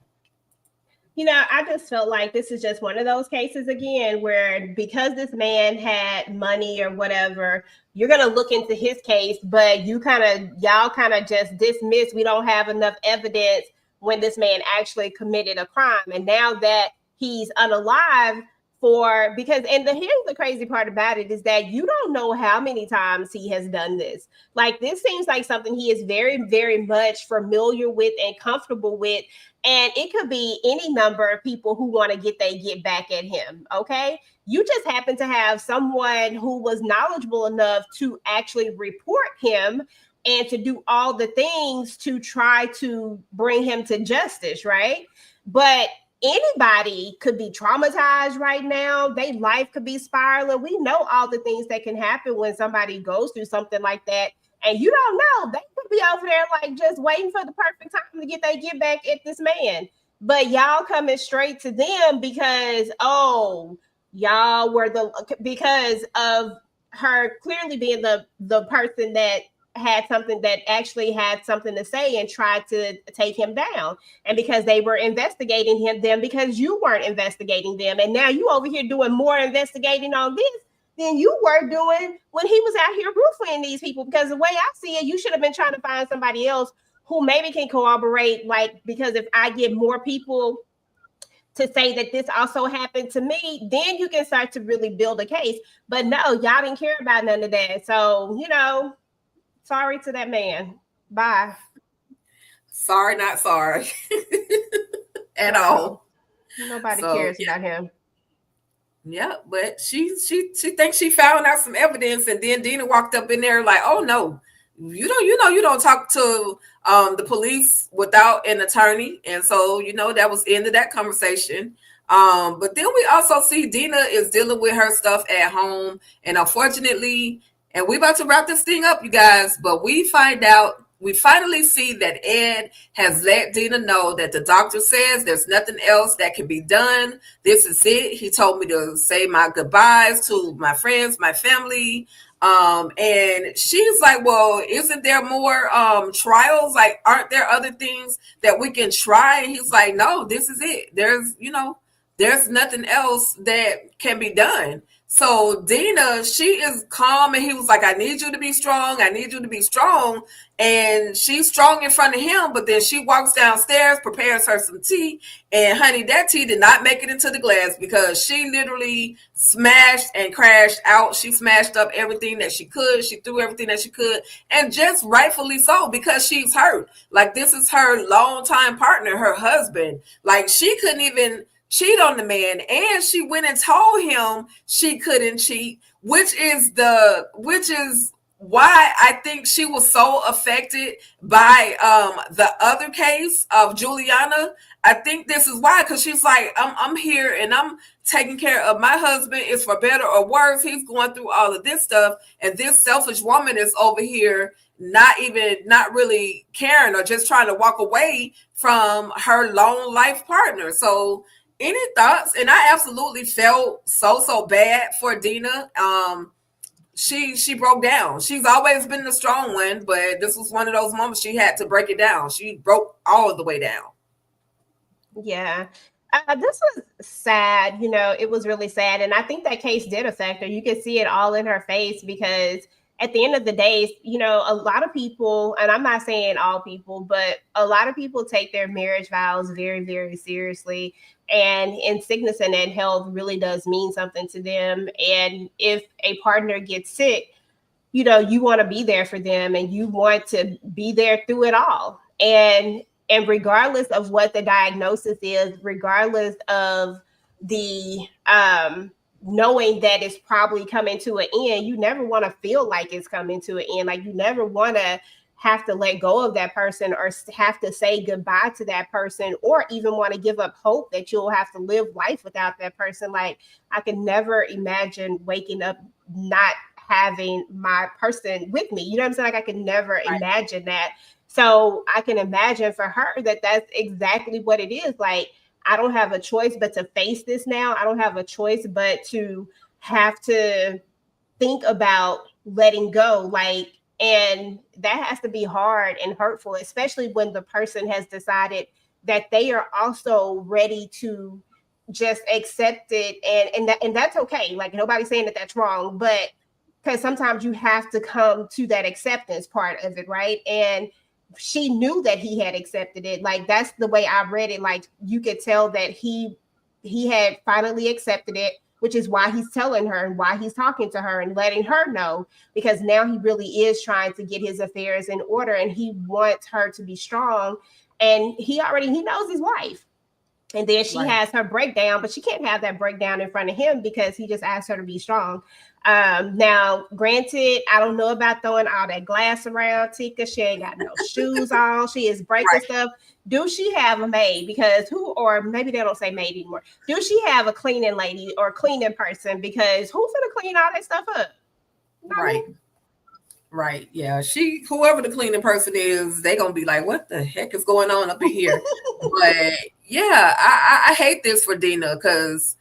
I just felt like this is just one of those cases again where, because this man had money or whatever, you're going to look into his case, but y'all kind of just dismiss, we don't have enough evidence when this man actually committed a crime. And now that he's unalive, here's the crazy part about it is that you don't know how many times he has done this. Like, this seems like something he is very, very much familiar with and comfortable with. And it could be any number of people who want to get back at him. Okay. You just happen to have someone who was knowledgeable enough to actually report him. and to do all the things to try to bring him to justice, right? But anybody could be traumatized right now. Their life could be spiraling. We know all the things that can happen when somebody goes through something like that. And you don't know. They could be over there like just waiting for the perfect time to get back at this man. But y'all coming straight to them because, oh, y'all were because of her clearly being the person that had something to say and tried to take him down. And because they were investigating them because you weren't investigating them. And now you over here doing more investigating on this than you were doing when he was out here roofing these people. Because the way I see it, you should have been trying to find somebody else who maybe can corroborate, like, because if I get more people to say that this also happened to me, then you can start to really build a case. But no, y'all didn't care about none of that. So, sorry to that man. Bye. Sorry, not sorry at all. Nobody cares about him. Yeah, but she thinks she found out some evidence, and then Dina walked up in there like, "Oh no, you don't talk to the police without an attorney," and so that was the end of that conversation. But then we also see Dina is dealing with her stuff at home, and unfortunately, and we're about to wrap this thing up, you guys, but we finally see that Ed has let Dina know that the doctor says there's nothing else that can be done. This is it. He told me to say my goodbyes to my friends, my family. And she's like, well, isn't there more trials? Like, aren't there other things that we can try? And he's like, no, this is it. There's nothing else that can be done. So Dina, she is calm, and he was like, I need you to be strong. I need you to be strong. And she's strong in front of him, but then she walks downstairs, prepares her some tea. And honey, that tea did not make it into the glass because she literally smashed and crashed out. She smashed up everything that she could. She threw everything that she could. And just rightfully so, because she's hurt. Like, this is her longtime partner, her husband. Like, she couldn't even cheat on the man, and she went and told him she couldn't cheat, which is why I think she was so affected by the other case of Juliana. I think this is why, because she's like, I'm here and I'm taking care of my husband. It's for better or worse. He's going through all of this stuff, and this selfish woman is over here not really caring or just trying to walk away from her long life partner. So any thoughts? And I absolutely felt so bad for Dina. She broke down. She's always been the strong one, but this was one of those moments she had to break it down. She broke all of the way down. Yeah. This was sad. It was really sad. And I think that case did affect her. You could see it all in her face because at the end of the day, a lot of people, and I'm not saying all people, but a lot of people take their marriage vows very, very seriously. And in sickness and in health really does mean something to them. And if a partner gets sick, you want to be there for them and you want to be there through it all. And regardless of what the diagnosis is, regardless of the knowing that it's probably coming to an end, you never want to feel like it's coming to an end. Like, you never want to have to let go of that person or have to say goodbye to that person or even want to give up hope that you'll have to live life without that person. Like, I could never imagine waking up not having my person with me. You know what I'm saying? Like, I could never imagine that. So I can imagine for her that that's exactly what it is. Like, I don't have a choice but to face this now. I don't have a choice but to have to think about letting go. Like, and that has to be hard and hurtful, especially when the person has decided that they are also ready to just accept it. And that's okay. Like, nobody's saying that that's wrong, but because sometimes you have to come to that acceptance part of it, right? And she knew that he had accepted it. Like, that's the way I read it. Like, you could tell that he had finally accepted it, which is why he's telling her and why he's talking to her and letting her know, because now he really is trying to get his affairs in order and he wants her to be strong. And he knows his wife. And then she has her breakdown, but she can't have that breakdown in front of him because he just asked her to be strong. Now, granted, I don't know about throwing all that glass around Tika. She ain't got no shoes on. She is breaking stuff. Do she have a maid? Because or maybe they don't say maid anymore. Do she have a cleaning lady or cleaning person? Because who's gonna clean all that stuff up? Right. Right. Yeah. Whoever the cleaning person is, they gonna be like, what the heck is going on up in here? But yeah, I hate this for Dina because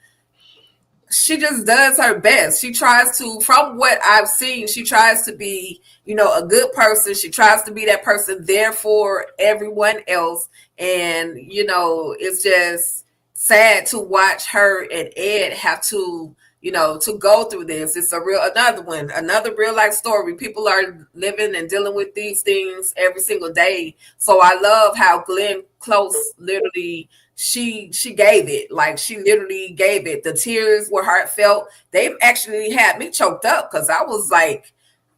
she just does her best. She tries to, from what I've seen, she tries to be, a good person. She tries to be that person there for everyone else. And, it's just sad to watch her and Ed have to, to go through this. It's another real life story. People are living and dealing with these things every single day. So I love how Glenn Close literally, she gave it. Like, she literally gave it. The tears were heartfelt. They actually had me choked up because I was like,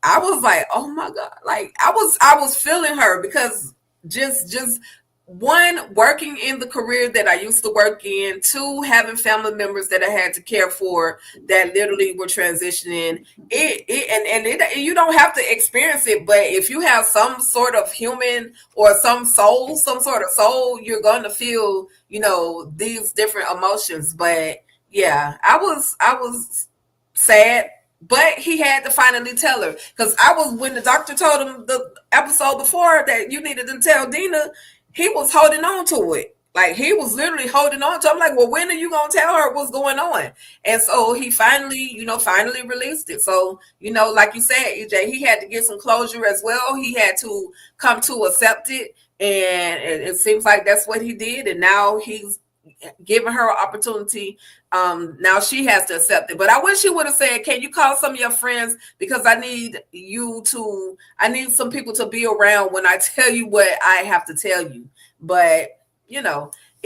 oh my God. Like, I was feeling her because just one, working in the career that I used to work in, two, having family members that I had to care for that literally were transitioning. You don't have to experience it, but if you have some sort of human or some sort of soul, you're going to feel, these different emotions. But yeah, I was sad. But he had to finally tell her, because when the doctor told him the episode before that you needed to tell Dina, he was holding on to it. Like, he was literally holding on to it. I'm like, well, when are you going to tell her what's going on? And so he finally released it. So, like you said, EJ, he had to get some closure as well. He had to come to accept it. And it seems like that's what he did. And now he's giving her an opportunity. Now she has to accept it. But I wish he would have said, can you call some of your friends? Because I need some people to be around when I tell you what I have to tell you. But,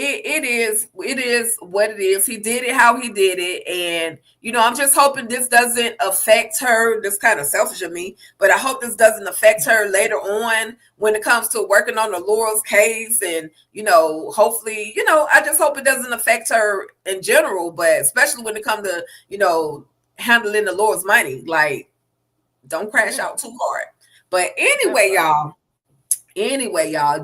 it is what it is. He did it how he did it. And, I'm just hoping this doesn't affect her. This kind of selfish of me, but I hope this doesn't affect her later on when it comes to working on the Laurel's case. And, hopefully, I just hope it doesn't affect her in general, but especially when it comes to, handling the Laurel's money. Like, don't crash out too hard. But anyway, y'all,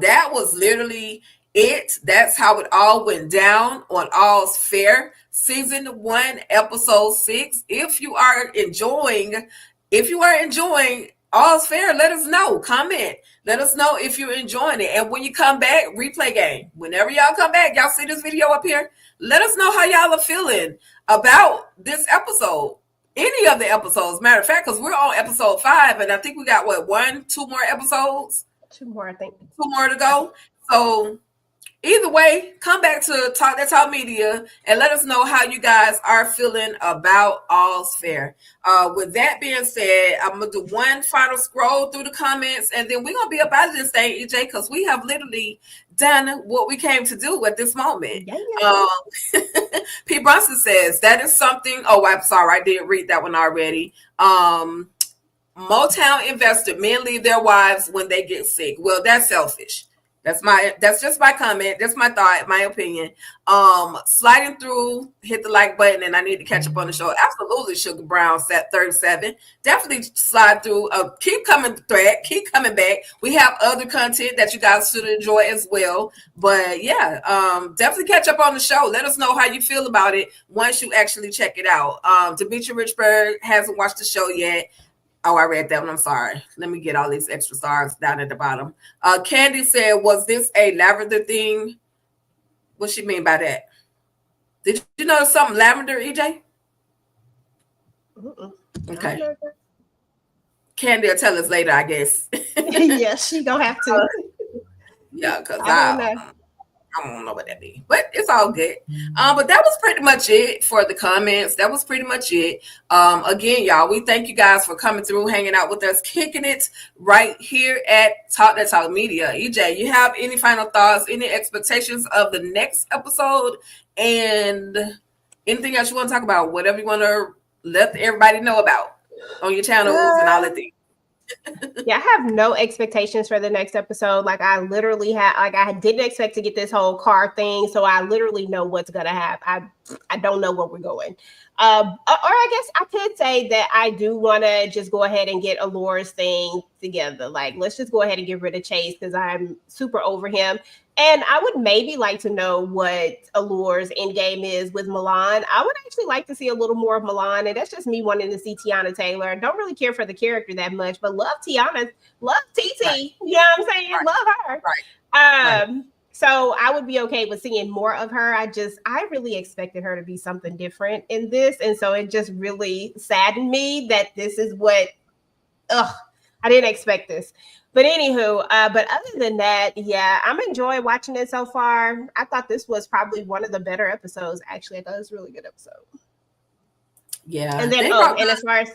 that was literally it. That's how it all went down on All's Fair, season 1, episode 6. If you are enjoying All's Fair, let us know. Comment. Let us know if you're enjoying it. And when you come back, replay game. Whenever y'all come back, y'all see this video up here. Let us know how y'all are feeling about this episode. Any of the episodes, matter of fact, because we're on episode 5, and I think we got 2 more episodes. 2 more, I think. 2 more to go. So either way, come back to Talk That Talk Media and let us know how you guys are feeling about All's Fair. With that being said, I'm going to do one final scroll through the comments, and then we're going to be up out of this thing, EJ, because we have literally done what we came to do at this moment. Yeah. P. Brunson says, that is something. Oh, I'm sorry. I did read that one already. Motown investor, men leave their wives when they get sick. Well, that's selfish. That's just my comment. That's my thought, my opinion. Sliding through, hit the like button, and I need to catch up on the show. Absolutely, Sugar Brown set 37. Definitely slide through. Keep coming back. We have other content that you guys should enjoy as well. But yeah, definitely catch up on the show. Let us know how you feel about it once you actually check it out. Demetri Richburg hasn't watched the show yet. Oh, I read that one. I'm sorry. Let me get all these extra stars down at the bottom. Candy said, was this a lavender thing? What she mean by that? Did you know something lavender, EJ? Okay. Candy will tell us later, I guess. Yeah, she gonna have to. Yeah, because I don't know what that means, but it's all good. But that was pretty much it for the comments. That was pretty much it. Again, y'all, we thank you guys for coming through, hanging out with us, kicking it right here at Talk That Talk Media. EJ, you have any final thoughts, any expectations of the next episode, and anything else you want to talk about? Whatever you want to let everybody know about on your channels and all that things. Yeah, I have no expectations for the next episode. Like I literally had, like I didn't expect to get this whole car thing, so I literally know what's gonna happen. I don't know where we're going. Or I guess I could say that I do want to just go ahead and get Allure's thing together. Like, let's just go ahead and get rid of Chase because I'm super over him. And I would maybe like to know what Allure's end game is with Milan. I would actually like to see a little more of Milan, and that's just me wanting to see Tiana Taylor. I don't really care for the character that much, but love Tiana, love TT. Right. You know what I'm saying? Right. Love her. Right. So I would be okay with seeing more of her. I really expected her to be something different in this. And so it just really saddened me that this is what, I didn't expect this. But anywho, but other than that, yeah, I'm enjoying watching it so far. I thought this was probably one of the better episodes. Actually, I thought it was a really good episode. Yeah. And then, and as far as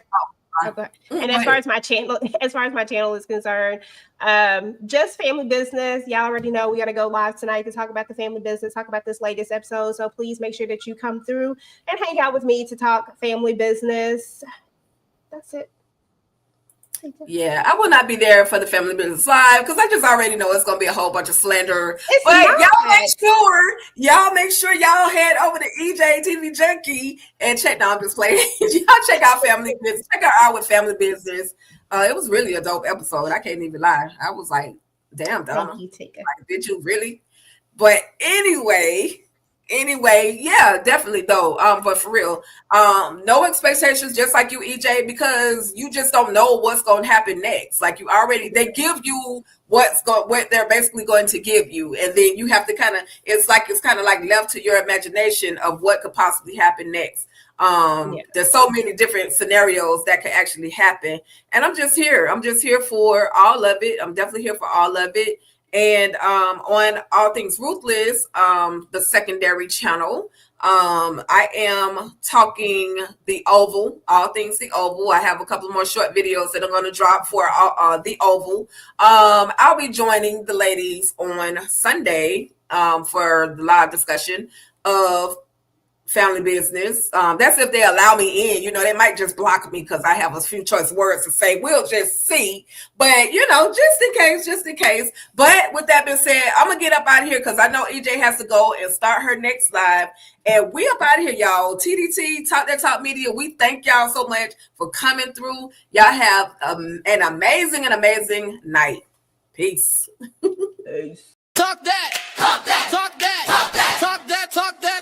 as far as my channel is concerned, just family business. Y'all already know we got to go live tonight to talk about the family business, talk about this latest episode. So please make sure that you come through and hang out with me to talk family business. That's it. Yeah, I will not be there for the family business live because I just already know it's gonna be a whole bunch of slander. But y'all make sure y'all head over to EJ TV Junkie and check. No, I'm just playing. Y'all check out family business. Check out with family business. It was really a dope episode. I can't even lie. I was like, damn, Donna. Thank you, Tika. Like, did you really? But anyway, yeah, definitely though. But for real, no expectations, just like you, EJ, because you just don't know what's going to happen next. Like they give you what they're basically going to give you, and then you have to it's kind of like left to your imagination of what could possibly happen next. There's so many different scenarios that could actually happen, and I'm just here for all of it. I'm definitely here for all of it. And on All Things Ruthless, the secondary channel, I am talking the Oval, all things the Oval. I have a couple more short videos that I'm going to drop for the Oval. I'll be joining the ladies on Sunday for the live discussion of family business. That's if they allow me in. They might just block me because I have a few choice words to say. We'll just see. But just in case. But with that being said, I'm gonna get up out of here because I know EJ has to go and start her next live. And we up out of here, y'all. TDT Talk That Talk Media. We thank y'all so much for coming through. Y'all have an amazing night. Peace. Talk that. Talk that. Talk that. Talk that. Talk that. Talk that.